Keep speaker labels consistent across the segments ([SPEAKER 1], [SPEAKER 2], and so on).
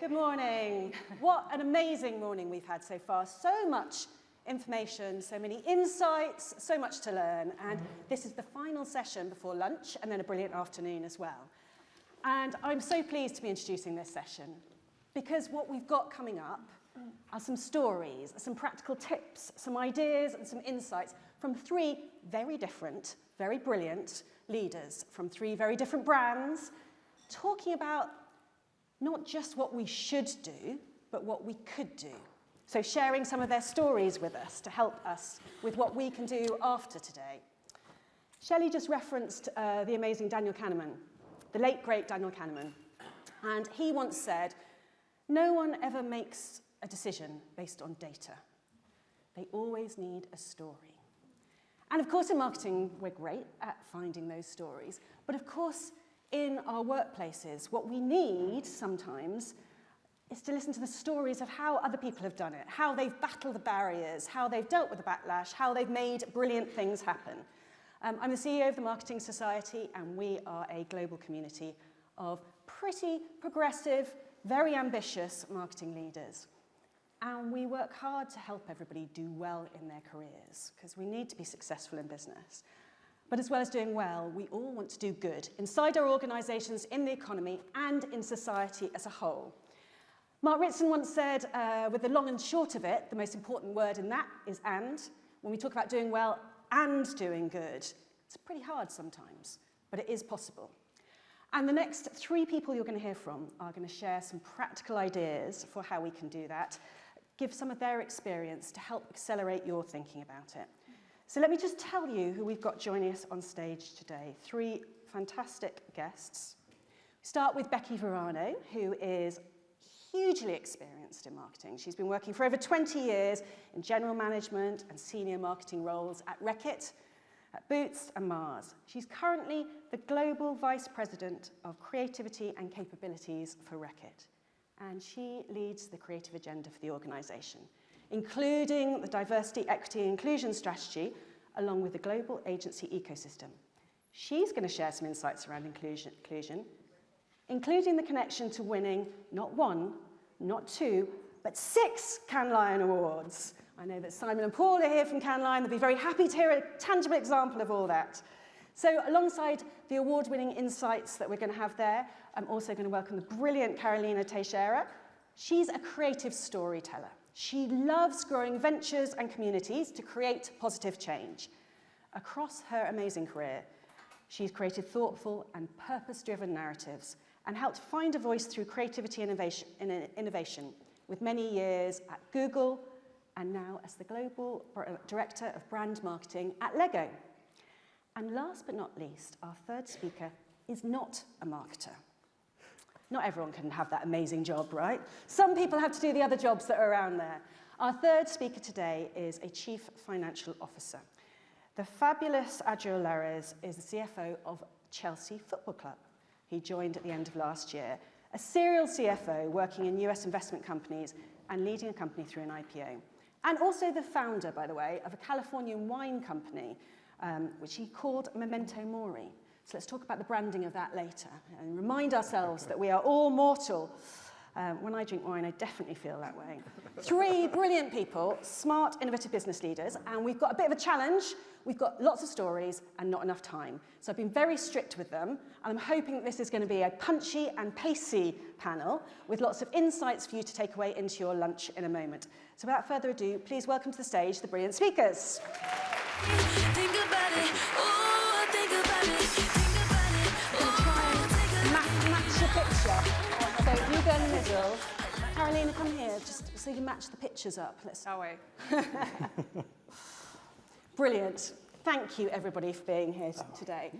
[SPEAKER 1] Good morning. What an amazing morning we've had so far. So much information, so many insights, so much to learn. And this is the final session before lunch and then a brilliant afternoon as well. And I'm so pleased to be introducing this session because what we've got coming up are some stories, some practical tips, some ideas and some insights from three very different, very brilliant leaders from three very different brands, talking about not just what we should do, but what we could do. So sharing some of their stories with us to help us with what we can do after today. Shelley just referenced the amazing Daniel Kahneman, the late, great Daniel Kahneman. And he once said, no one ever makes a decision based on data. They always need a story. And of course, in marketing, we're great at finding those stories. But of course, in our workplaces, what we need sometimes is to listen to the stories of how other people have done it, how they've battled the barriers, how they've dealt with the backlash, how they've made brilliant things happen. I'm the CEO of the Marketing Society, and we are a global community of pretty progressive, very ambitious marketing leaders. And we work hard to help everybody do well in their careers, because we need to be successful in business. But as well as doing well, we all want to do good inside our organisations, in the economy, and in society as a whole. Mark Ritson once said, with the long and short of it, the most important word in that is and. When we talk about doing well and doing good, it's pretty hard sometimes, but it is possible. And the next three people you're going to hear from are going to share some practical ideas for how we can do that, give some of their experience to help accelerate your thinking about it. So let me just tell you who we've got joining us on stage today. Three fantastic guests. We start with Becky Verano, who is hugely experienced in marketing. She's been working for over 20 years in general management and senior marketing roles at Reckitt, at Boots and Mars. She's currently the Global Vice President of Creativity and Capabilities for Reckitt. And she leads the creative agenda for the organisation, including the diversity, equity and inclusion strategy, along with the global agency ecosystem. She's going to share some insights around inclusion, including the connection to winning not one, not two, but 6 Cannes Lion Awards. I know that Simon and Paul are here from Cannes Lion. They'll be very happy to hear a tangible example of all that. So alongside the award-winning insights that we're going to have there, I'm also going to welcome the brilliant Carolina Teixeira. She's a creative storyteller. She loves growing ventures and communities to create positive change. Across her amazing career, she's created thoughtful and purpose-driven narratives and helped find a voice through creativity and innovation, with many years at Google and now as the Global Director of Brand Marketing at Lego. And last but not least, our third speaker is not a marketer. Not everyone can have that amazing job, right? Some people have to do the other jobs that are around there. Our third speaker today is a Chief Financial Officer. The fabulous Adriel Lares is the CFO of Chelsea Football Club. He joined at the end of last year, a serial CFO working in US investment companies and leading a company through an IPO. And also the founder, by the way, of a Californian wine company, which he called Memento Mori. So let's talk about the branding of that later and remind ourselves that we are all mortal. When I drink wine, I definitely feel that way. Three brilliant people, smart, innovative business leaders, and we've got a bit of a challenge. We've got lots of stories and not enough time. So I've been very strict with them, and I'm hoping that this is going to be a punchy and pacey panel with lots of insights for you to take away into your lunch in a moment. So without further ado, please welcome to the stage the brilliant speakers.
[SPEAKER 2] Think about it. Oh, think about it.
[SPEAKER 1] Match your picture. So you go in the middle. Carolina, come here, just so you can match the pictures up. Let's.
[SPEAKER 3] Oh, wait.
[SPEAKER 1] Brilliant. Thank you, everybody, for being here today.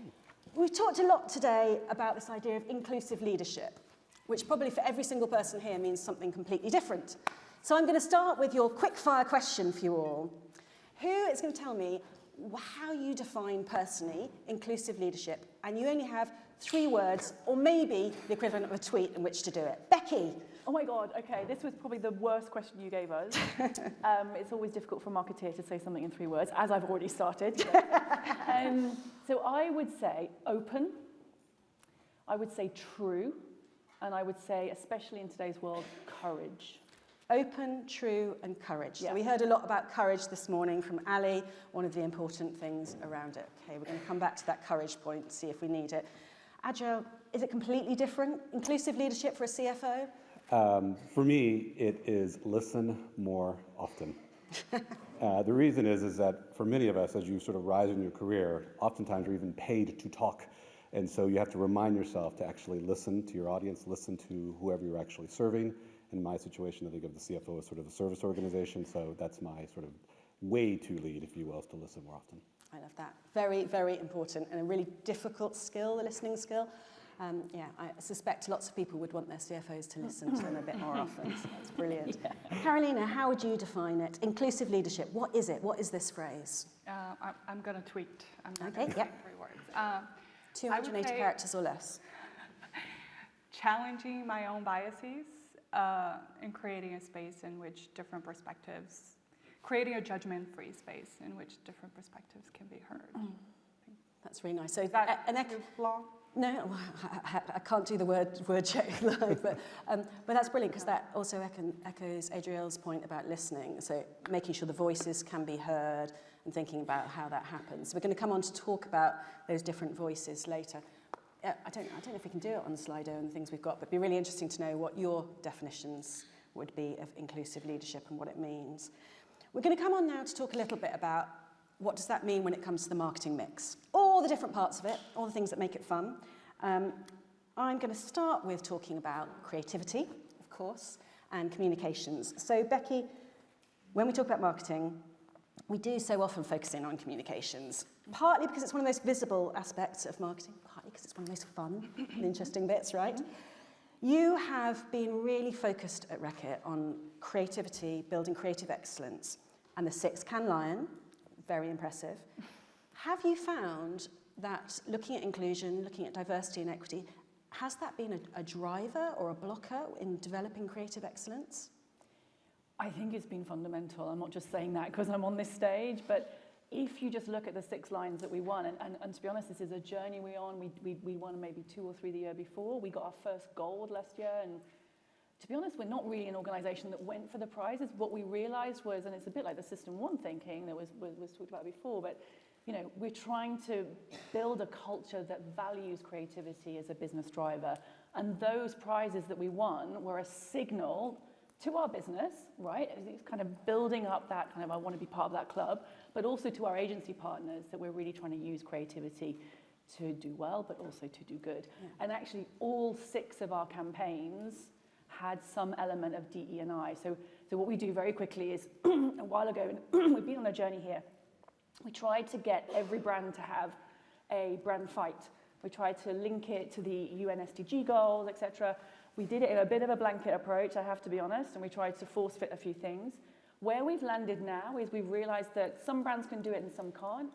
[SPEAKER 1] We've talked a lot today about this idea of inclusive leadership, which probably for every single person here means something completely different. So I'm going to start with your quick-fire question for you all. Who is going to tell me how you define personally inclusive leadership? And you only have 3 words, or maybe the equivalent of a tweet in which to do it. Becky.
[SPEAKER 3] Oh my God, okay, this was probably the worst question you gave us. It's always difficult for a marketeer to say something in 3 words, as I've already started. So I would say open, I would say true, And I would say, especially in today's world, courage.
[SPEAKER 1] Open, true, and courage.
[SPEAKER 3] Yeah.
[SPEAKER 1] So we heard a lot about courage this morning from Ali, one of the important things around it. Okay, we're going to come back to that courage point, see if we need it. Adriel, is it completely different? Inclusive leadership for a CFO?
[SPEAKER 4] For me, it is listen more often. The reason is that for many of us, as you sort of rise in your career, oftentimes you're even paid to talk. And so you have to remind yourself to actually listen to your audience, listen to whoever you're actually serving. In my situation, I think of the CFO as sort of a service organization, so that's my sort of way to lead, if you will, is to listen more often.
[SPEAKER 1] I love that. Very, very important and a really difficult skill, the listening skill. Yeah, I suspect lots of people would want their CFOs to listen to them a bit more often, so that's brilliant. Yeah. Carolina, how would you define it? Inclusive leadership, what is it? What is this phrase?
[SPEAKER 5] I'm going to tweet. I'm not
[SPEAKER 1] Okay,
[SPEAKER 5] going to
[SPEAKER 1] yep.
[SPEAKER 5] 3 words.
[SPEAKER 1] 280 characters or less.
[SPEAKER 5] Challenging my own biases and creating a space in which different perspectives, creating a judgment-free space in which different perspectives can be heard.
[SPEAKER 1] That's really nice. So
[SPEAKER 5] Is that
[SPEAKER 1] an
[SPEAKER 5] too long?
[SPEAKER 1] No, I can't do the word check live, but that's brilliant because that also echoes Adriel's point about listening. So making sure the voices can be heard and thinking about how that happens. We're going to come on to talk about those different voices later. I don't know if we can do it on Slido and the things we've got, but it'd be really interesting to know what your definitions would be of inclusive leadership and what it means. We're going to come on now to talk a little bit about what does that mean when it comes to the marketing mix? All the different parts of it, all the things that make it fun. I'm going to start with talking about creativity, of course, and communications. So Becky, when we talk about marketing, we do so often focus in on communications, partly because it's one of the most visible aspects of marketing, partly because it's one of the most fun and interesting bits, right? You have been really focused at Reckitt on creativity, building creative excellence, and the 6-can lion, very impressive. Have you found that looking at inclusion, looking at diversity and equity, has that been a driver or a blocker in developing creative excellence?
[SPEAKER 3] I think it's been fundamental. I'm not just saying that because I'm on this stage, but if you just look at the 6 lines that we won, and to be honest, this is a journey we're on. We won maybe 2 or 3 the year before. We got our first gold last year, and to be honest, we're not really an organisation that went for the prizes. What we realised was, and it's a bit like the System 1 thinking that was talked about before, but you know, we're trying to build a culture that values creativity as a business driver, and those prizes that we won were a signal to our business, right? It's kind of building up that kind of, I want to be part of that club, but also to our agency partners that we're really trying to use creativity to do well, but also to do good. Yeah. And actually all 6 of our campaigns had some element of DE&I. So what we do very quickly is, a while ago, and we've been on a journey here, we tried to get every brand to have a brand fight. We tried to link it to the UN SDG goals, etc. We did it in a bit of a blanket approach, I have to be honest, and we tried to force fit a few things. Where we've landed now is we've realized that some brands can do it and some can't,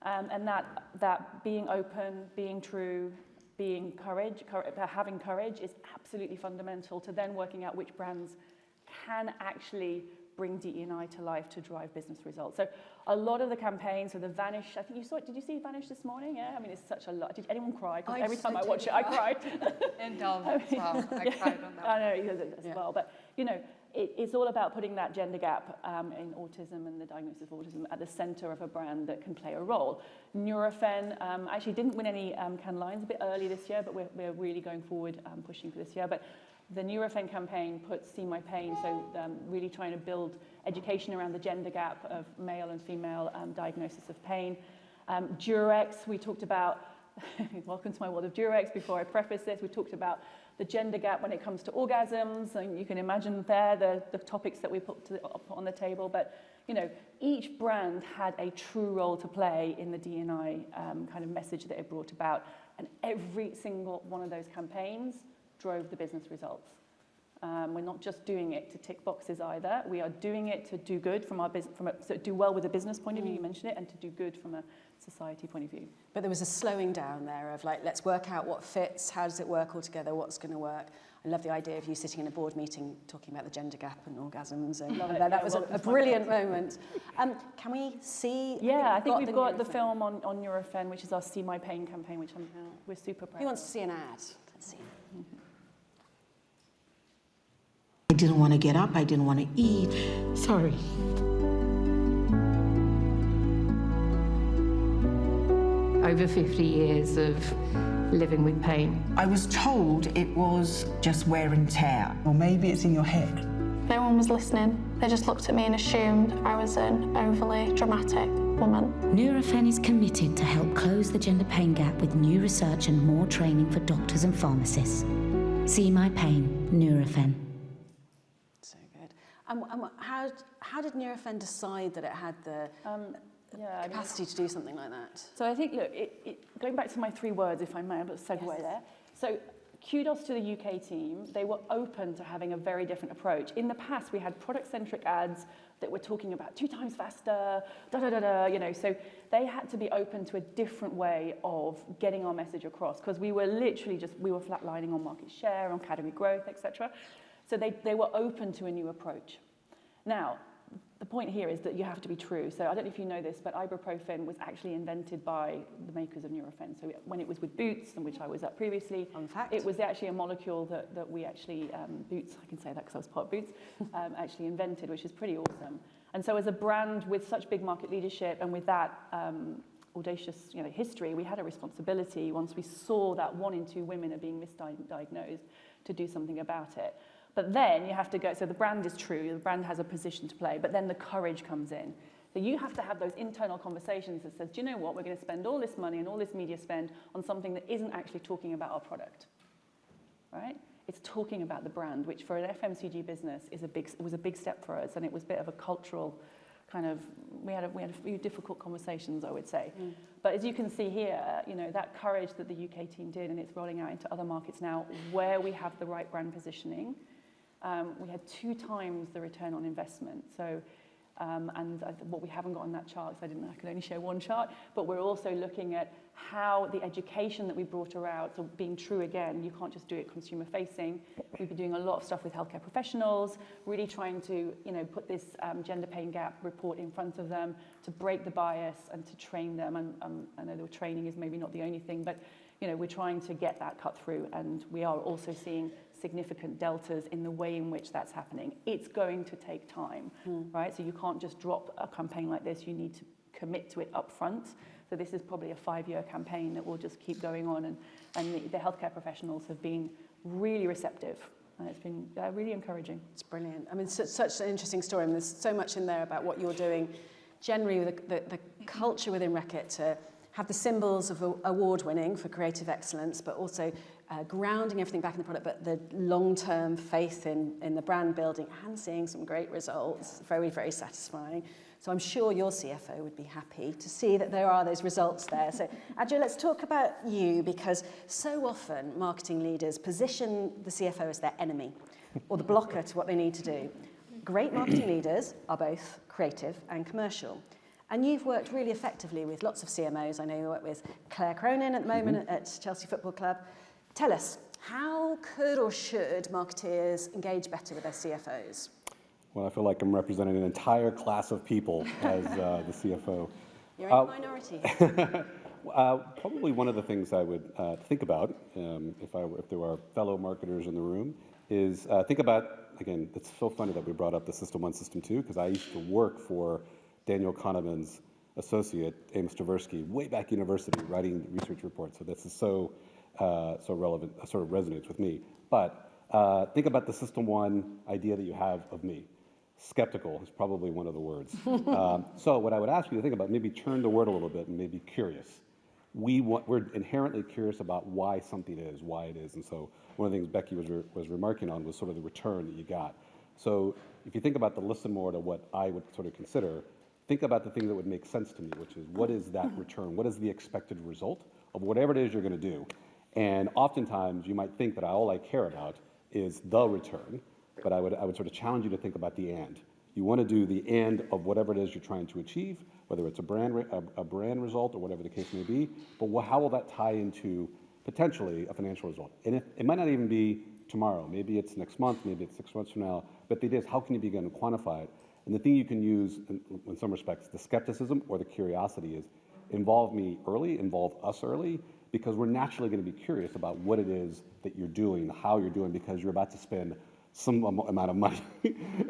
[SPEAKER 3] and that being open, being true, having courage is absolutely fundamental to then working out which brands can actually bring DE&I to life to drive business results. So a lot of the campaigns, so the Vanish, I think you saw it, did you see Vanish this morning? Yeah, I mean, it's such a lot. Did anyone cry? Because every time I watch it, I cried.
[SPEAKER 5] And Dove as well. I cried on that.
[SPEAKER 3] I know, as well. But, you know, it's all about putting that gender gap in autism and the diagnosis of autism at the center of a brand that can play a role. Nurofen actually didn't win any Cannes Lions a bit early this year, but we're really going forward pushing for this year. But the Nurofen campaign puts See My Pain, so really trying to build education around the gender gap of male and female diagnosis of pain. Durex, we talked about, welcome to my world of Durex, before I preface this, we talked about the gender gap when it comes to orgasms, and you can imagine there the topics that we put on the table, but you know, each brand had a true role to play in the D&I kind of message that it brought about, and every single one of those campaigns drove the business results. We're not just doing it to tick boxes either. We are doing it to do good from our so do well with a business point of view, you mentioned it, and to do good from a society point of view.
[SPEAKER 1] But there was a slowing down there of like, let's work out what fits, how does it work all together, what's going to work. I love the idea of you sitting in a board meeting talking about the gender gap and orgasms, and that was a brilliant moment. Can we see?
[SPEAKER 3] Yeah, I think we've got the film on Nurofen, which is our See My Pain campaign, which we're super proud of.
[SPEAKER 1] Who wants to see an ad? Let's see.
[SPEAKER 6] I didn't want to get up, I didn't want to eat. Sorry.
[SPEAKER 7] Over 50 years of living with pain.
[SPEAKER 6] I was told it was just wear and tear. Or maybe it's in your head.
[SPEAKER 8] No one was listening. They just looked at me and assumed I was an overly dramatic woman.
[SPEAKER 9] Nurofen is committed to help close the gender pain gap with new research and more training for doctors and pharmacists. See my pain, Nurofen.
[SPEAKER 1] So good. How did Nurofen decide that it had the capacity to do something like that?
[SPEAKER 3] So I think, look, going back to my 3 words, if I may, but segue there. So kudos to the UK team. They were open to having a very different approach. In the past, we had product-centric ads that were talking about 2 times faster, so they had to be open to a different way of getting our message across, because we were literally we were flatlining on market share, on category growth, etc. So they were open to a new approach. Now, the point here is that you have to be true. So I don't know if you know this, but ibuprofen was actually invented by the makers of Nurofen. So when it was with Boots, and which I was at previously, it was actually a molecule that we actually, Boots, I can say that because I was part of Boots, actually invented, which is pretty awesome. And so as a brand with such big market leadership and with that audacious history, we had a responsibility, once we saw that 1 in 2 women are being misdiagnosed, to do something about it. But then you have to go, so the brand is true, the brand has a position to play, but then the courage comes in. So you have to have those internal conversations that says, do you know what, we're going to spend all this money and all this media spend on something that isn't actually talking about our product, right? It's talking about the brand, which for an FMCG business was a big step for us, and it was a bit of a cultural kind of, we had a few difficult conversations, I would say. But as you can see here, that courage that the UK team did, and it's rolling out into other markets now, where we have the right brand positioning. We had 2 times the return on investment. So, what we haven't got on that chart, because I could only show 1 chart, but we're also looking at how the education that we brought out, so being true again, you can't just do it consumer facing. We've been doing a lot of stuff with healthcare professionals, really trying to, put this gender pain gap report in front of them to break the bias and to train them. And I know the training is maybe not the only thing, but we're trying to get that cut through, and we are also seeing significant deltas in the way in which that's happening. It's going to take time, right? So you can't just drop a campaign like this. You need to commit to it up front. So this is probably a 5-year campaign that will just keep going on, and the healthcare professionals have been really receptive, and it's been really encouraging.
[SPEAKER 1] It's brilliant. I mean, such an interesting story. I mean, there's so much in there about what you're doing, generally with the culture within Reckitt to have the symbols of award-winning for creative excellence, but also grounding everything back in the product, but the long-term faith in the brand building and seeing some great results. Very, very satisfying. So I'm sure your CFO would be happy to see that there are those results there. So Adriel, let's talk about you, because so often marketing leaders position the CFO as their enemy or the blocker to what they need to do. Great marketing leaders are both creative and commercial. And you've worked really effectively with lots of CMOs. I know you work with Claire Cronin at the moment at Chelsea Football Club. Tell us, how could or should marketeers engage better with their CFOs?
[SPEAKER 4] Well, I feel like I'm representing an entire class of people as the CFO.
[SPEAKER 1] You're in the minority.
[SPEAKER 4] Probably one of the things I would think about, if there were fellow marketers in the room, is think about, again, it's so funny that we brought up the System 1, System 2, because I used to work for Daniel Kahneman's associate, Amos Tversky, way back university, writing research reports. So this is so relevant, sort of resonates with me. But think about the System 1 idea that you have of me. Skeptical is probably one of the words. So what I would ask you to think about, maybe turn the word a little bit and maybe curious. We're inherently curious about why something is, why it is. And so one of the things Becky was remarking on was sort of the return that you got. So if you think about the listen more to what I would sort of consider, think about the thing that would make sense to me, which is what is that return? What is the expected result of whatever it is you're going to do? And oftentimes you might think that all I care about is the return, but I would sort of challenge you to think about the and. You want to do the and of whatever it is you're trying to achieve, whether it's a brand result or whatever the case may be, but how will that tie into potentially a financial result? And it might not even be tomorrow, maybe it's next month, maybe it's 6 months from now, but the idea is how can you begin to quantify it? And the thing you can use, in some respects, the skepticism or the curiosity is involve me early, involve us early, because we're naturally going to be curious about what it is that you're doing, how you're doing, because you're about to spend some amount of money.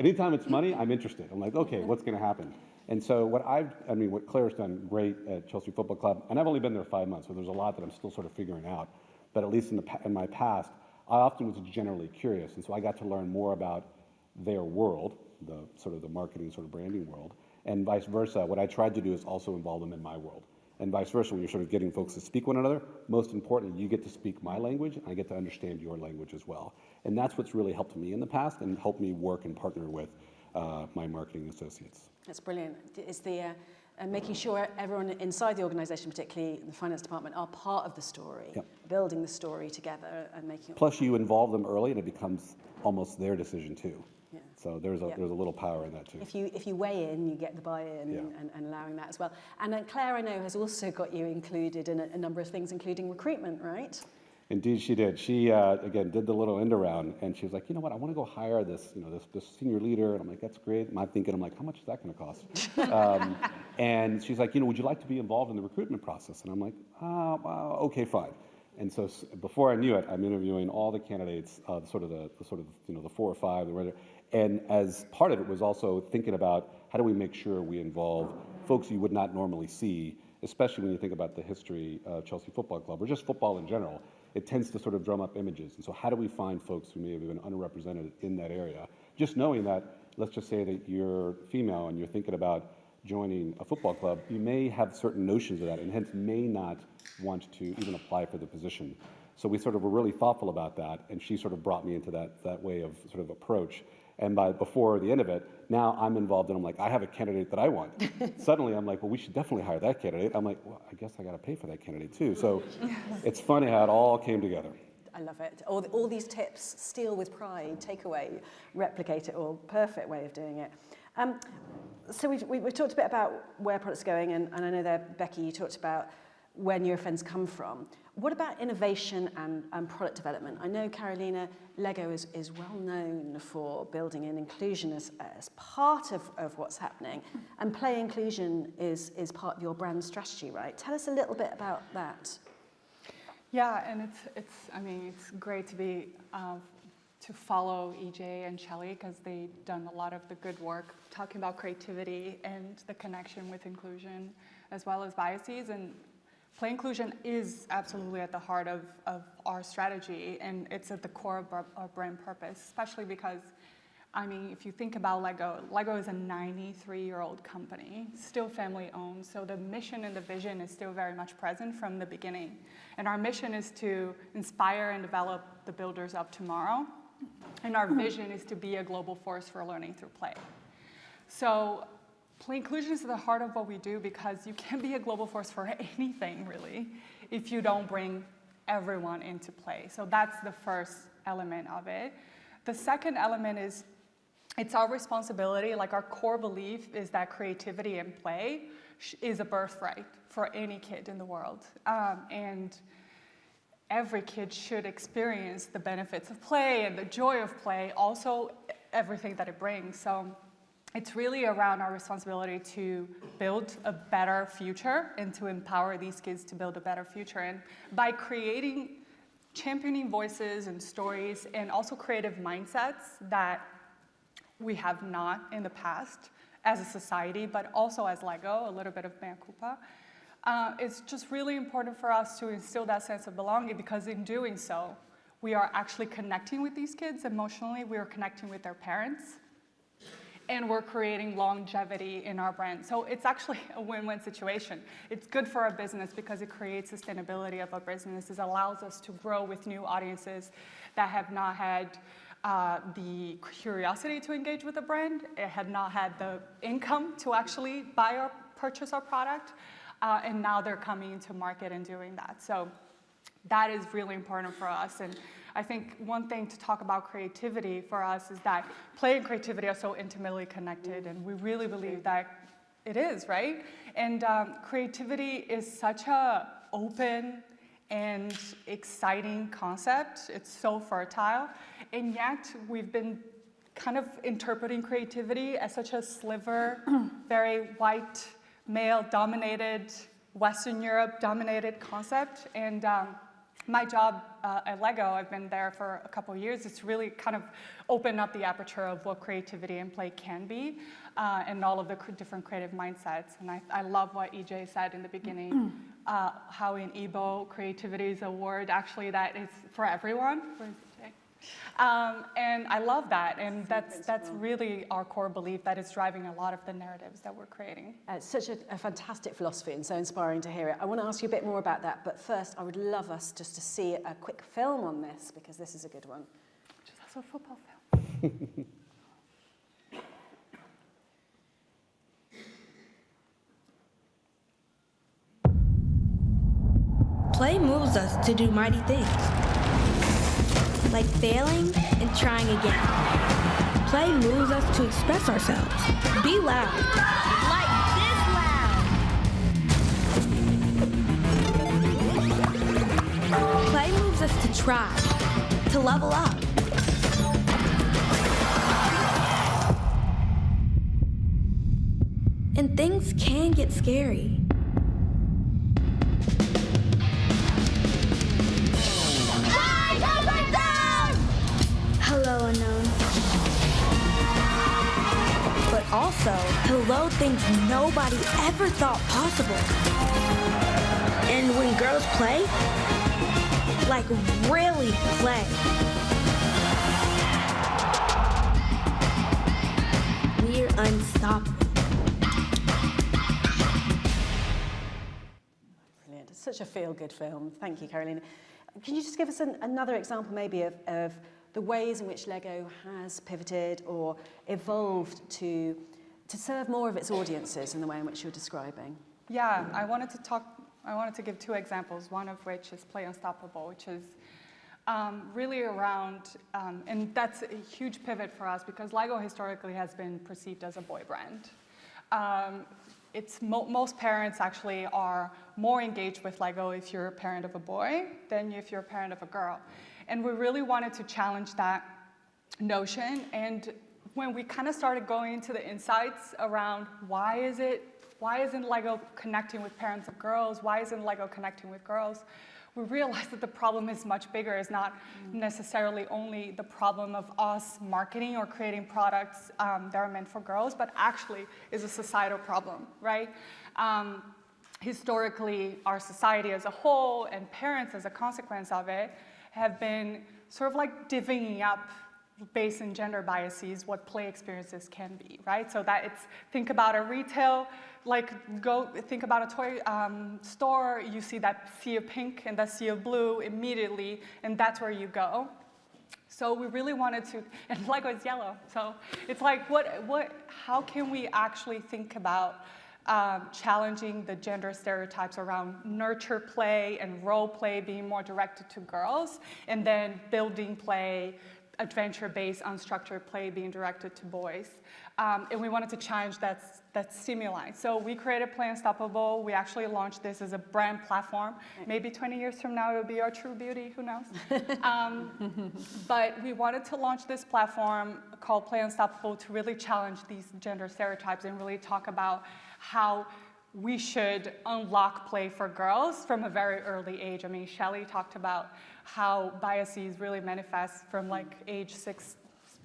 [SPEAKER 4] Anytime it's money, I'm interested. I'm like, okay, what's going to happen? And so what Claire's done great at Chelsea Football Club, and I've only been there 5 months, so there's a lot that I'm still sort of figuring out. But at least in my past, I often was generally curious, and so I got to learn more about their world, the sort of the marketing, sort of branding world, and vice versa. What I tried to do is also involve them in my world. And vice versa, when you're sort of getting folks to speak one another, most importantly, you get to speak my language, and I get to understand your language as well. And that's what's really helped me in the past and helped me work and partner with my marketing associates.
[SPEAKER 1] That's brilliant. It's the making sure everyone inside the organisation, particularly the finance department, are part of the story,
[SPEAKER 4] Yep.
[SPEAKER 1] building the story together and making it.
[SPEAKER 4] Plus, you involve them early, and it becomes almost their decision too.
[SPEAKER 1] Yeah.
[SPEAKER 4] So there's a little power in that too.
[SPEAKER 1] If you weigh in, you get the buy-in and allowing that as well. And then Claire, I know, has also got you included in a number of things, including recruitment, right?
[SPEAKER 4] Indeed, she did. She again did the little end around, and she was like, you know what, I want to go hire this, this senior leader. And I'm like, that's great. And I'm thinking, how much is that going to cost? And she's like, would you like to be involved in the recruitment process? And I'm like, okay, fine. And so before I knew it, I'm interviewing all the candidates, the 4 or 5, and as part of it was also thinking about how do we make sure we involve folks you would not normally see, especially when you think about the history of Chelsea Football Club or just football in general. It tends to sort of drum up images. And so how do we find folks who may have been underrepresented in that area? Just knowing that, let's just say that you're female and you're thinking about joining a football club, you may have certain notions of that and hence may not want to even apply for the position. So we sort of were really thoughtful about that, and she sort of brought me into that way of sort of approach. And before the end of it, now I'm involved and I'm like, I have a candidate that I want. Suddenly I'm like, well, we should definitely hire that candidate. I'm like, well, I guess I got to pay for that candidate too. So it's funny how it all came together.
[SPEAKER 1] I love it. All these tips, steal with pride, take away, replicate it all. Perfect way of doing it. So we've talked a bit about where products are going, and I know that, Becky, you talked about where Nurofen come from. What about innovation and product development? I know, Carolina, Lego is well known for building in inclusion as part of what's happening, and play inclusion is part of your brand strategy, right? Tell us a little bit about that.
[SPEAKER 5] Yeah, and it's great to be to follow EJ and Shelley, because they've done a lot of the good work talking about creativity and the connection with inclusion as well as biases. And play inclusion is absolutely at the heart of our strategy, and it's at the core of our brand purpose, especially because, if you think about Lego is a 93-year-old company, still family owned, so the mission and the vision is still very much present from the beginning. And our mission is to inspire and develop the builders of tomorrow, and our vision is to be a global force for learning through play. So play inclusion is at the heart of what we do, because you can't be a global force for anything, really, if you don't bring everyone into play. So that's the first element of it. The second element is it's our responsibility, our core belief is that creativity and play is a birthright for any kid in the world. And every kid should experience the benefits of play and the joy of play, also everything that it brings. So it's really around our responsibility to build a better future and to empower these kids to build a better future. And by championing voices and stories and also creative mindsets that we have not in the past as a society, but also as Lego, a little bit of mea culpa, it's just really important for us to instill that sense of belonging, because in doing so, we are actually connecting with these kids emotionally, we are connecting with their parents, and we're creating longevity in our brand. So it's actually a win-win situation. It's good for our business because it creates sustainability of our business. It allows us to grow with new audiences that have not had the curiosity to engage with the brand, it had not had the income to actually buy or purchase our product, and now they're coming into market and doing that. So that is really important for us. And I think one thing to talk about creativity for us is that play and creativity are so intimately connected, and we really believe that it is, right? And creativity is such a open and exciting concept. It's so fertile, and yet we've been kind of interpreting creativity as such a sliver, very white, male-dominated, Western Europe-dominated concept. And my job at Lego, I've been there for a couple of years, it's really kind of opened up the aperture of what creativity and play can be, and all of the different creative mindsets. And I love what EJ said in the beginning, how in Igbo, creativity is a word actually that is for everyone. Where's EJ? And I love that, and that's really our core belief that is driving a lot of the narratives that we're creating.
[SPEAKER 1] It's such a fantastic philosophy and so inspiring to hear it. I want to ask you a bit more about that, but first I would love us just to see a quick film on this, because this is a good one.
[SPEAKER 5] Which is also a football film.
[SPEAKER 10] Play moves us to do mighty things, like failing and trying again. Play moves us to express ourselves. Be loud. Like this loud. Play moves us to try, to level up. And things can get scary. Hello, unknown. But also, hello, things nobody ever thought possible. And when girls play, like really play, we're unstoppable.
[SPEAKER 1] Brilliant. It's such a feel-good film. Thank you, Carolina. Can you just give us another example maybe of the ways in which Lego has pivoted or evolved to serve more of its audiences in the way in which you're describing?
[SPEAKER 5] Yeah, I wanted to give two examples, one of which is Play Unstoppable, which is really around, and that's a huge pivot for us because Lego historically has been perceived as a boy brand. Most parents actually are more engaged with Lego if you're a parent of a boy than if you're a parent of a girl. And we really wanted to challenge that notion. And when we kind of started going into the insights around why isn't Lego connecting with parents of girls? Why isn't Lego connecting with girls? We realized that the problem is much bigger. It's not necessarily only the problem of us marketing or creating products that are meant for girls, but actually is a societal problem, right? Historically, our society as a whole and parents as a consequence of it have been sort of like divvying up based on gender biases what play experiences can be, right? So that it's, think about a retail, like go think about a toy store, you see that sea of pink and that sea of blue immediately, and that's where you go. So we really wanted to, and Lego is yellow, so it's like how can we actually think about challenging the gender stereotypes around nurture play and role play being more directed to girls, and then building play, adventure-based, unstructured play being directed to boys. And we wanted to challenge that stimuli. So we created Play Unstoppable. We actually launched this as a brand platform. Maybe 20 years from now, it'll be our true beauty, who knows? But we wanted to launch this platform called Play Unstoppable to really challenge these gender stereotypes and really talk about how we should unlock play for girls from a very early age. I mean, Shelley talked about how biases really manifest from like age 6,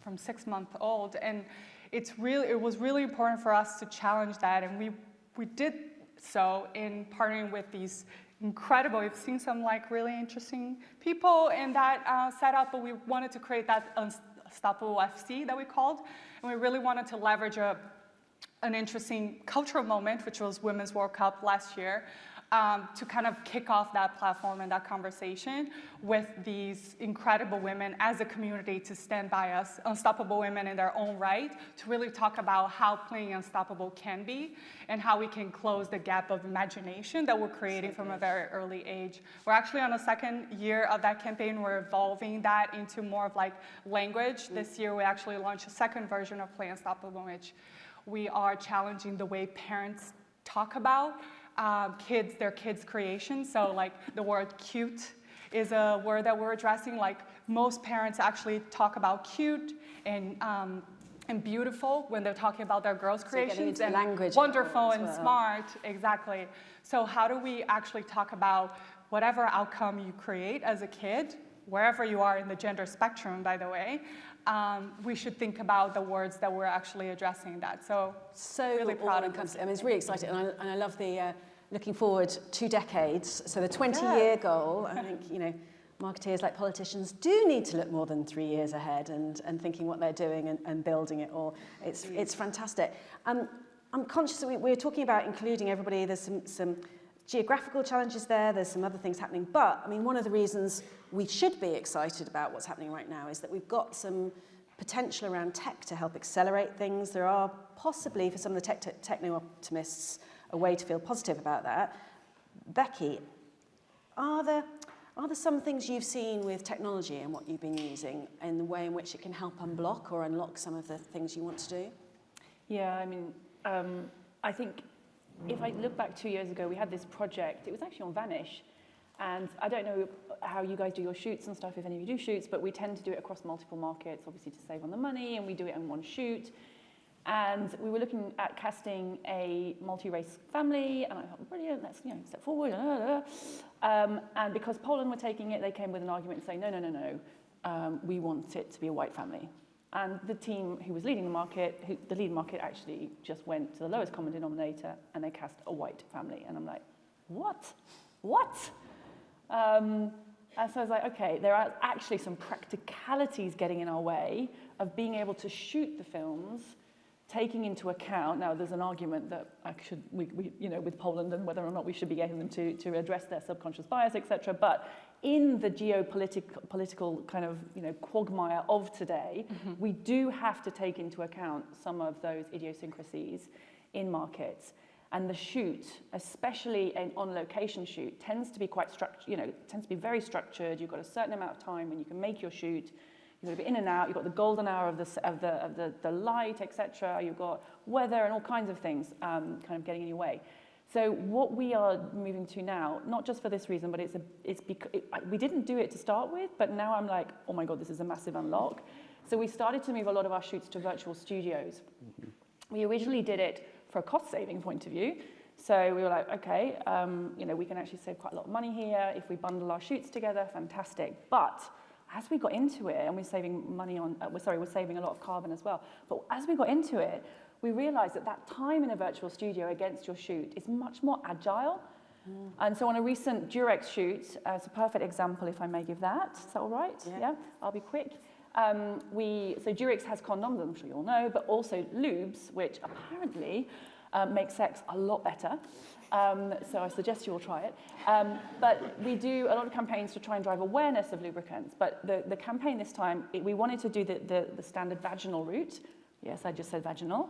[SPEAKER 5] from 6 months old. And it was really important for us to challenge that. And we did so in partnering with these incredible, we've seen some like really interesting people in that setup, but we wanted to create that Unstoppable FC that we called. And we really wanted to leverage an interesting cultural moment, which was Women's World Cup last year, to kind of kick off that platform and that conversation with these incredible women as a community to stand by us, unstoppable women in their own right, to really talk about how playing unstoppable can be and how we can close the gap of imagination that we're creating from a very early age. We're actually on the second year of that campaign. We're evolving that into more of like language. This year we actually launched a second version of Play Unstoppable, which we are challenging the way parents talk about their kids' creation. So like the word cute is a word that we're addressing. Like most parents actually talk about cute and beautiful when they're talking about their girls' creations, and
[SPEAKER 1] language
[SPEAKER 5] wonderful and
[SPEAKER 1] well.
[SPEAKER 5] smart, exactly. So how do we actually talk about whatever outcome you create as a kid, wherever you are in the gender spectrum, by the way, we should think about the words that we're actually addressing that. So really proud of this.
[SPEAKER 1] I mean, it's really exciting, and I love the looking forward 2 decades. So the 20-year goal, I think, you know, marketeers like politicians do need to look more than 3 years ahead and thinking what they're doing and building it all. It's fantastic. I'm conscious that we're talking about including everybody. There's some geographical challenges there. There's some other things happening. But, I mean, one of the reasons we should be excited about what's happening right now is that we've got some potential around tech to help accelerate things. There are possibly, for some of the techno-optimists, a way to feel positive about that. Becky, are there some things you've seen with technology and what you've been using and the way in which it can help unblock or unlock some of the things you want to do?
[SPEAKER 3] Yeah, I mean, I think if I look back 2 years ago, we had this project. It was actually on Vanish. And I don't know how you guys do your shoots and stuff, if any of you do shoots, but we tend to do it across multiple markets, obviously to save on the money, and we do it in one shoot. And we were looking at casting a multi-race family, and I thought, brilliant, let's step forward. And because Poland were taking it, they came with an argument saying, no, we want it to be a white family. And the team who was leading the market, the lead market actually just went to the lowest common denominator, and they cast a white family. And I'm like, what? And so I was like, okay, there are actually some practicalities getting in our way of being able to shoot the films, taking into account, now there's an argument that we with Poland and whether or not we should be getting them to address their subconscious bias, etc. But in the geopolitical kind of quagmire of today, we do have to take into account some of those idiosyncrasies in markets. And the shoot, especially an on-location shoot, tends to be quite structured. Tends to be very structured. You've got a certain amount of time when you can make your shoot. You've got to be in and out. You've got the golden hour of the light, etc. You've got weather and all kinds of things kind of getting in your way. So what we are moving to now, not just for this reason, but we didn't do it to start with, but now I'm like, oh my God, this is a massive unlock. So we started to move a lot of our shoots to virtual studios. We originally did it for a cost-saving point of view. So we were like, okay, we can actually save quite a lot of money here. If we bundle our shoots together, fantastic. But as we got into it, and we're saving money on, we're saving a lot of carbon as well. But as we got into it, we realized that time in a virtual studio against your shoot is much more agile. And so on a recent Durex shoot, it's a perfect example, if I may give that. Is that all right? Yeah, I'll be quick. So Durex has condoms, I'm sure you all know, but also lubes, which apparently make sex a lot better. So I suggest you all try it. But we do a lot of campaigns to try and drive awareness of lubricants. But the campaign this time, we wanted to do the standard vaginal route. Yes, I just said vaginal.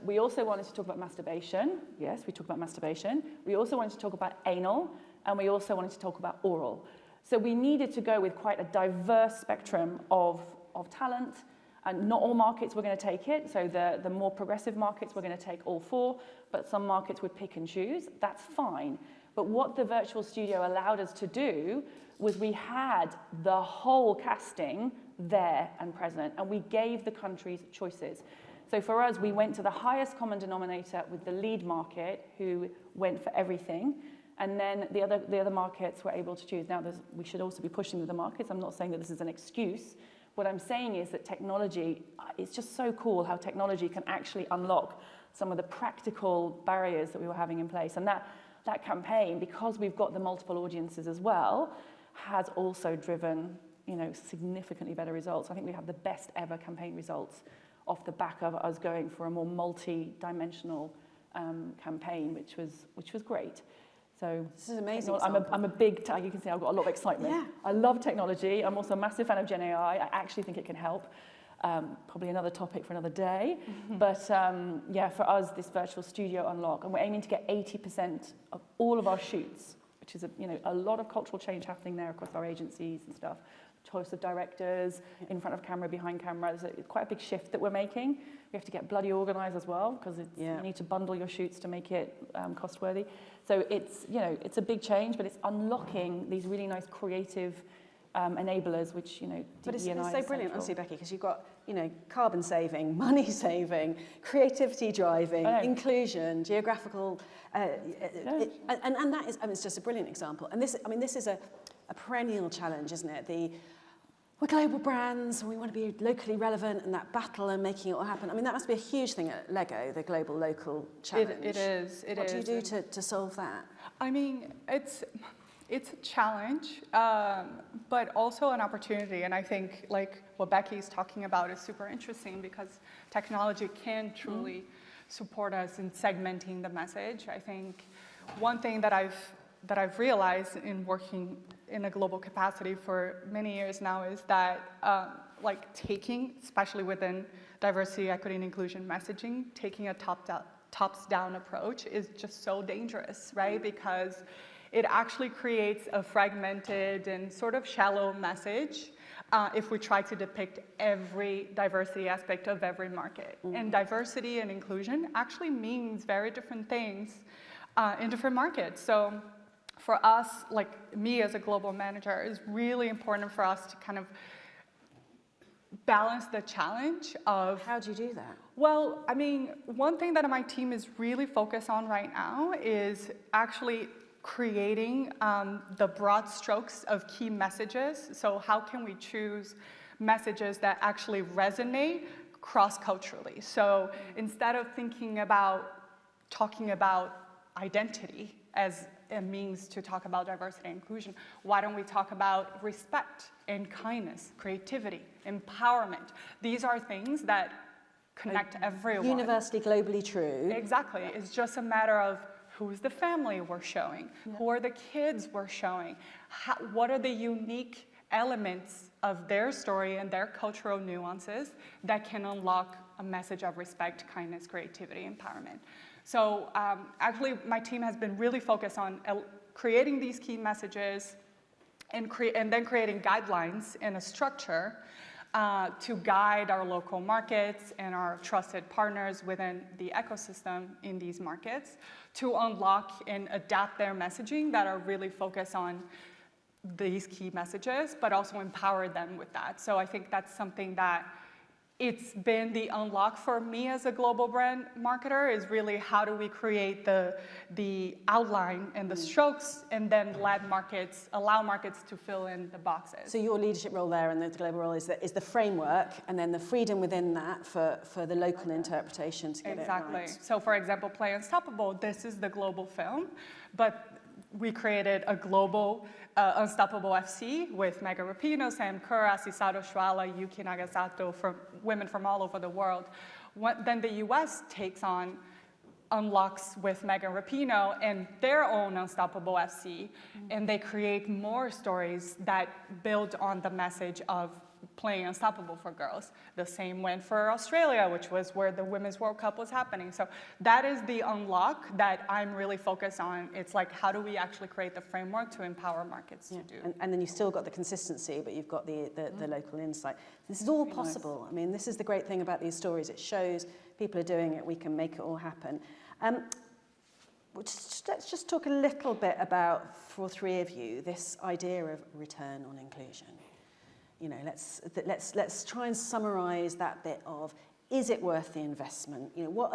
[SPEAKER 3] We also wanted to talk about masturbation. Yes, we talk about masturbation. We also wanted to talk about anal, and we also wanted to talk about oral. So we needed to go with quite a diverse spectrum of talent, and not all markets were going to take it. So the more progressive markets were going to take all 4, but some markets would pick and choose. That's fine. But what the virtual studio allowed us to do was we had the whole casting there and present, and we gave the countries choices. So for us, we went to the highest common denominator with the lead market, who went for everything. And then the other markets were able to choose. Now, we should also be pushing with the markets. I'm not saying that this is an excuse. What I'm saying is that technology, it's just so cool how technology can actually unlock some of the practical barriers that we were having in place. And that campaign, because we've got the multiple audiences as well, has also driven significantly better results. I think we have the best ever campaign results off the back of us going for a more multi-dimensional campaign, which was great. So
[SPEAKER 1] this is amazing.
[SPEAKER 3] I'm a big, you can see I've got a lot of excitement. Yeah. I love technology. I'm also a massive fan of Gen AI. I actually think it can help. Probably another topic for another day. But for us, this virtual studio unlock, and we're aiming to get 80% of all of our shoots, which is a lot of cultural change happening there across our agencies and stuff. Choice of directors, in front of camera, behind camera. There's quite a big shift that we're making. We have to get bloody organised as well, because you need to bundle your shoots to make it cost-worthy. So it's a big change, but it's unlocking these really nice creative enablers, which
[SPEAKER 1] But it's so brilliant, honestly, Becky, because you've got you know, carbon saving, money saving, creativity driving, inclusion, geographical, and that is, I mean, it's just a brilliant example. And this, I mean, this is a perennial challenge, isn't it? We're global brands, and we want to be locally relevant, and that battle and making it all happen. I mean, that must be a huge thing at Lego, the global local challenge.
[SPEAKER 5] It is.
[SPEAKER 1] What do you do to solve that?
[SPEAKER 5] I mean, it's a challenge, but also an opportunity. And I think like what Becky's talking about is super interesting because technology can truly support us in segmenting the message. I think one thing that I've realized in working in a global capacity for many years now is that like taking, especially within diversity, equity, and inclusion messaging, taking a tops-down approach is just so dangerous, right? Because it actually creates a fragmented and sort of shallow message if we try to depict every diversity aspect of every market. And diversity and inclusion actually means very different things in different markets. So for us, like me as a global manager, it's really important for us to kind of balance the challenge of...
[SPEAKER 1] How do you do that?
[SPEAKER 5] Well, I mean, one thing that my team is really focused on right now is actually creating the broad strokes of key messages. So how can we choose messages that actually resonate cross-culturally? So instead of talking about identity as a means to talk about diversity and inclusion, why don't we talk about respect and kindness, creativity, empowerment? These are things that connect everyone.
[SPEAKER 1] Universally, globally true.
[SPEAKER 5] Exactly. It's just a matter of who's the family we're showing, who are the kids we're showing, what are the unique elements of their story and their cultural nuances that can unlock a message of respect, kindness, creativity, empowerment. So actually, my team has been really focused on creating these key messages and then creating guidelines and a structure to guide our local markets and our trusted partners within the ecosystem in these markets to unlock and adapt their messaging that are really focused on these key messages, but also empower them with that. So I think that's something that it's been the unlock for me as a global brand marketer, is really how do we create the outline and the strokes and then allow markets to fill in the boxes.
[SPEAKER 1] So your leadership role there and the global role is the framework and then the freedom within that for the local interpretation to get it right.
[SPEAKER 5] So for example, Play Unstoppable, this is the global film, but we created a global Unstoppable FC with Megan Rapinoe, Sam Kerr, Asisato Shuala, Yuki Nagasato, from women from all over the world. Then the US takes on Unlocks with Megan Rapinoe and their own Unstoppable FC, and they create more stories that build on the message of playing Unstoppable for girls. The same went for Australia, which was where the Women's World Cup was happening. So that is the unlock that I'm really focused on. It's like, how do we actually create the framework to empower markets to do?
[SPEAKER 1] And then you've still got the consistency, but you've got the local insight. This is all possible. I mean, this is the great thing about these stories. It shows people are doing it. We can make it all happen. Let's just talk a little bit about, for three of you, this idea of return on inclusion. You know, let's try and summarize that bit of, is it worth the investment? You know, what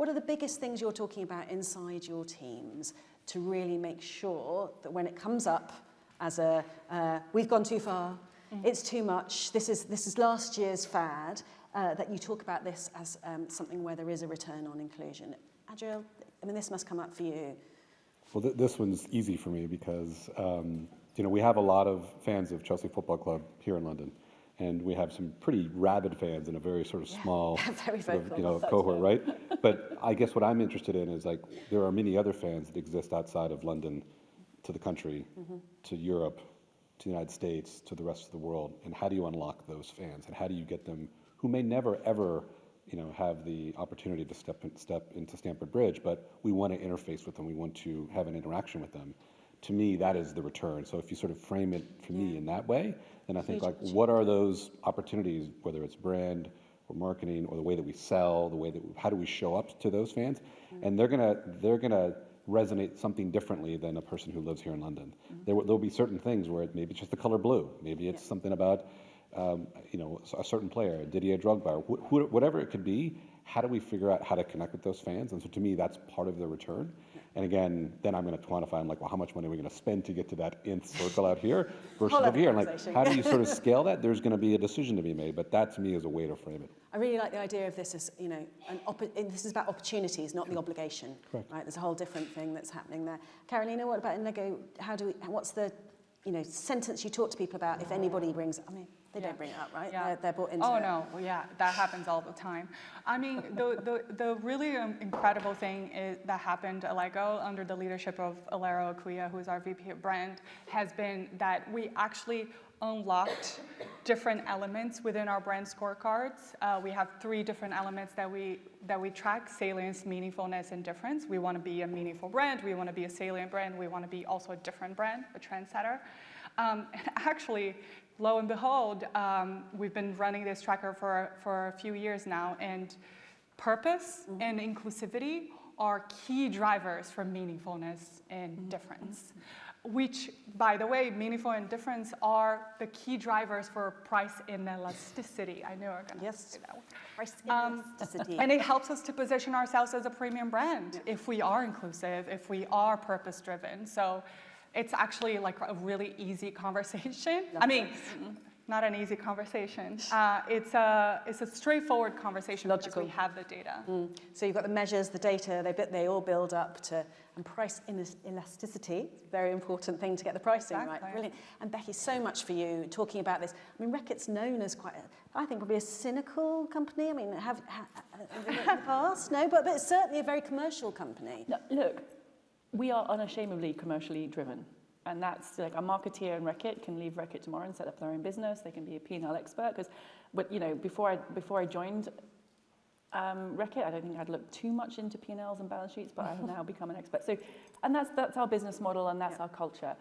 [SPEAKER 1] are the biggest things you're talking about inside your teams to really make sure that when it comes up as we've gone too far, it's too much, this is last year's fad, that you talk about this as something where there is a return on inclusion. Adriel, I mean, this must come up for you.
[SPEAKER 4] Well, this one's easy for me because you know, we have a lot of fans of Chelsea Football Club here in London, and we have some pretty rabid fans in a very sort of small cohort, right? But I guess what I'm interested in is, like, there are many other fans that exist outside of London, to the country, to Europe, to the United States, to the rest of the world, and how do you unlock those fans, and how do you get them, who may never ever, you know, have the opportunity to step into Stamford Bridge, but we want to interface with them, we want to have an interaction with them. To me, that is the return. So if you sort of frame it for me in that way, then I think, like, what are those opportunities, whether it's brand or marketing or the way that we sell, how do we show up to those fans? And they're gonna resonate something differently than a person who lives here in London. There'll be certain things where maybe it's just the color blue. Maybe it's something about, you know, a certain player, Didier Drogba, whatever it could be. How do we figure out how to connect with those fans? And so to me, that's part of the return. And again, then I'm going to quantify. I'm like, well, how much money are we going to spend to get to that nth circle out here versus over here? And like, how do you sort of scale that? There's going to be a decision to be made, but that to me is a way to frame it.
[SPEAKER 1] I really like the idea of this as, you know, this is about opportunities, not the obligation.
[SPEAKER 4] Correct.
[SPEAKER 1] Right? There's a whole different thing that's happening there. Carolina, what about in Lego? What's the, you know, sentence you talk to people about if anybody brings? I mean, they don't bring it up, right?
[SPEAKER 5] Yeah.
[SPEAKER 1] They're brought into
[SPEAKER 5] Oh,
[SPEAKER 1] it.
[SPEAKER 5] no, well, yeah, that happens all the time. I mean, the really incredible thing that happened at LEGO under the leadership of Alero Akuya, who is our VP of brand, has been that we actually unlocked different elements within our brand scorecards. We have 3 different elements that we track: salience, meaningfulness, and difference. We want to be a meaningful brand, we want to be a salient brand, we want to be also a different brand, a trendsetter. And actually, lo and behold, we've been running this tracker for a few years now, and purpose and inclusivity are key drivers for meaningfulness and difference. Which, by the way, meaningful and difference are the key drivers for price inelasticity. I know we're going to say that one.
[SPEAKER 1] Price inelasticity.
[SPEAKER 5] And it helps us to position ourselves as a premium brand if we are inclusive, if we are purpose-driven. So it's actually like a really easy conversation. I mean, not an easy conversation. It's a straightforward conversation because we have the data.
[SPEAKER 1] So you've got the measures, the data, they all build up to, and price elasticity, very important thing to get the pricing right. Brilliant. And Becky, so much for you talking about this. I mean, Reckitt's known as quite, I think probably a cynical company. I mean, have in the past? No, but it's certainly a very commercial company.
[SPEAKER 3] No, look, we are unashamedly commercially driven. And that's like a marketeer in Reckitt can leave Reckitt tomorrow and set up their own business. They can be a P&L expert. But you know, before I joined Reckitt, I don't think I'd looked too much into P&Ls and balance sheets, but I have now become an expert. So, and that's our business model and that's our culture.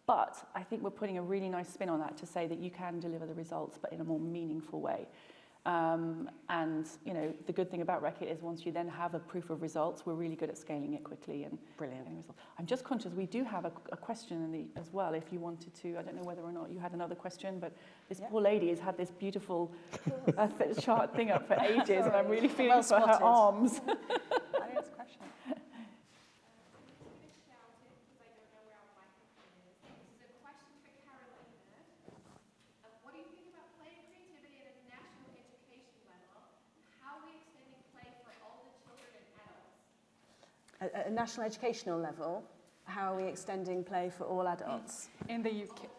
[SPEAKER 3] But I think we're putting a really nice spin on that to say that you can deliver the results, but in a more meaningful way. And you know, the good thing about Reckitt is once you then have a proof of results, we're really good at scaling it quickly and getting results. I'm just conscious we do have a question as well. If you wanted to, I don't know whether or not you had another question, but this poor lady has had this beautiful chart thing up for ages, and I'm really feeling for her arms.
[SPEAKER 1] At a national educational level, how are we extending play for all adults?
[SPEAKER 5] In the UK,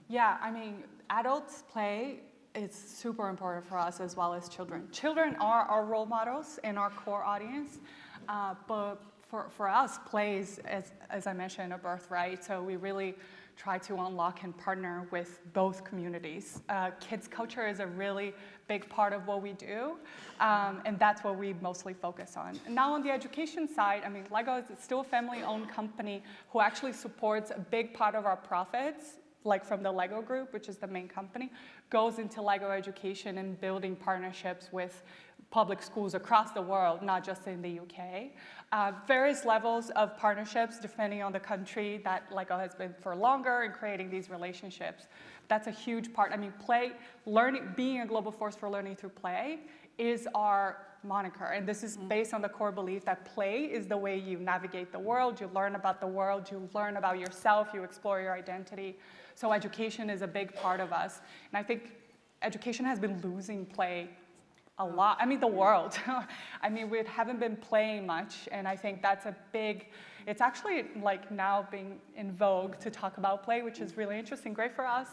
[SPEAKER 5] yeah, I mean, adults play is super important for us as well as children. Children are our role models and our core audience, but for us, play is, as I mentioned, a birthright. So we really try to unlock and partner with both communities. Kids culture is a really big part of what we do, and that's what we mostly focus on. And now on the education side, I mean, LEGO is still a family-owned company who actually supports a big part of our profits, like from the LEGO Group, which is the main company, goes into LEGO education and building partnerships with public schools across the world, not just in the UK. Various levels of partnerships depending on the country that LEGO has been for longer in creating these relationships. That's a huge part. I mean, play, learning, being a global force for learning through play is our moniker. And this is based on the core belief that play is the way you navigate the world, you learn about the world, you learn about yourself, you explore your identity. So education is a big part of us. And I think education has been losing play a lot. I mean, the world. I mean, we haven't been playing much, and I think that's a big, it's actually like now being in vogue to talk about play, which is really interesting, great for us.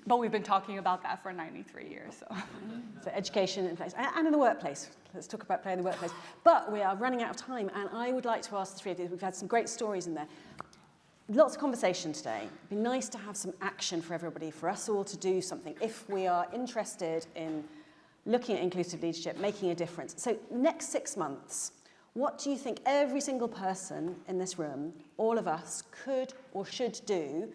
[SPEAKER 5] But we've been talking about that for 93 years.
[SPEAKER 1] So education in place, and in the workplace. Let's talk about play in the workplace. But we are running out of time, and I would like to ask the three of you, we've had some great stories in there. Lots of conversation today. It'd be nice to have some action for everybody, for us all to do something if we are interested in looking at inclusive leadership, making a difference. So next 6 months, what do you think every single person in this room, all of us, could or should do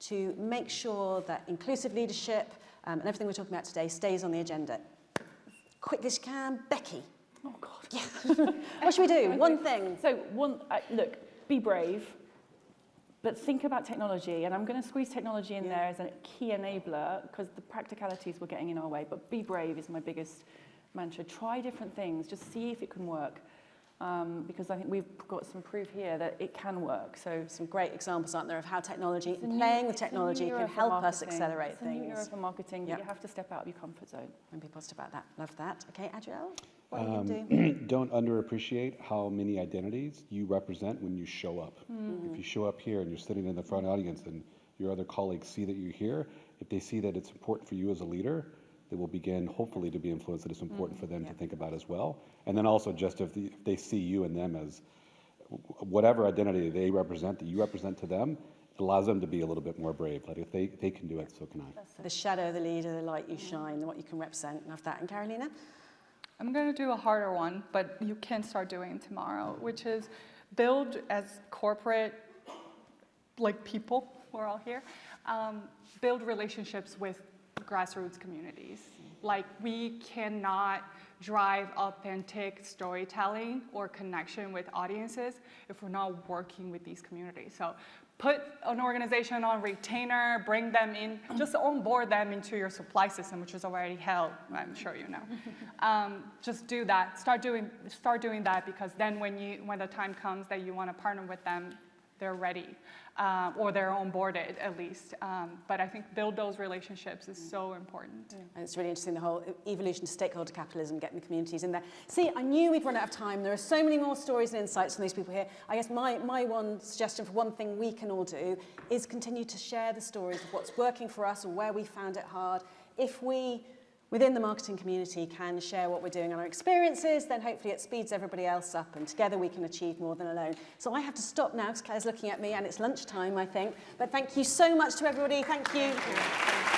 [SPEAKER 1] to make sure that inclusive leadership and everything we're talking about today stays on the agenda? Quickly as you can. Becky.
[SPEAKER 3] Oh, God.
[SPEAKER 1] Yeah. What should we do? One thing.
[SPEAKER 3] So, look, be brave. But think about technology, and I'm going to squeeze technology in there as a key enabler because the practicalities were getting in our way. But be brave is my biggest mantra. Try different things, just see if it can work. Because I think we've got some proof here that it can work. So
[SPEAKER 1] some great examples, aren't there, of how technology, playing with technology can help us accelerate things.
[SPEAKER 3] It's a new era for marketing, but you have to step out of your comfort zone.
[SPEAKER 1] And be positive about that. Love that. Okay, Adriel, what are you going to do?
[SPEAKER 4] Don't underappreciate how many identities you represent when you show up. If you show up here and you're sitting in the front audience and your other colleagues see that you're here, if they see that it's important for you as a leader, they will begin, hopefully, to be influenced that it's important for them to think about as well. And then also just if they see you and them as whatever identity they represent, that you represent to them, it allows them to be a little bit more brave. Like if they can do it, so can I.
[SPEAKER 1] The shadow, the leader, the light you shine, what you can represent. Love that. And Carolina?
[SPEAKER 5] I'm going to do a harder one, but you can start doing it tomorrow, which is build as corporate, like people, we're all here, build relationships with grassroots communities. Like we cannot drive authentic storytelling or connection with audiences if we're not working with these communities. So put an organization on retainer, bring them in, just onboard them into your supply system, which is already hell, I'm sure you know. Just do that, start doing that, because then when the time comes that you want to partner with them, they're ready, or they're onboarded at least. But I think build those relationships is so important.
[SPEAKER 1] And it's really interesting, the whole evolution of stakeholder capitalism, getting the communities in there. See, I knew we'd run out of time. There are so many more stories and insights from these people here. I guess my one suggestion for one thing we can all do is continue to share the stories of what's working for us or where we found it hard. If we, within the marketing community, can share what we're doing and our experiences, then hopefully it speeds everybody else up and together we can achieve more than alone. So I have to stop now because Claire's looking at me and it's lunchtime, I think. But thank you so much to everybody. Thank you.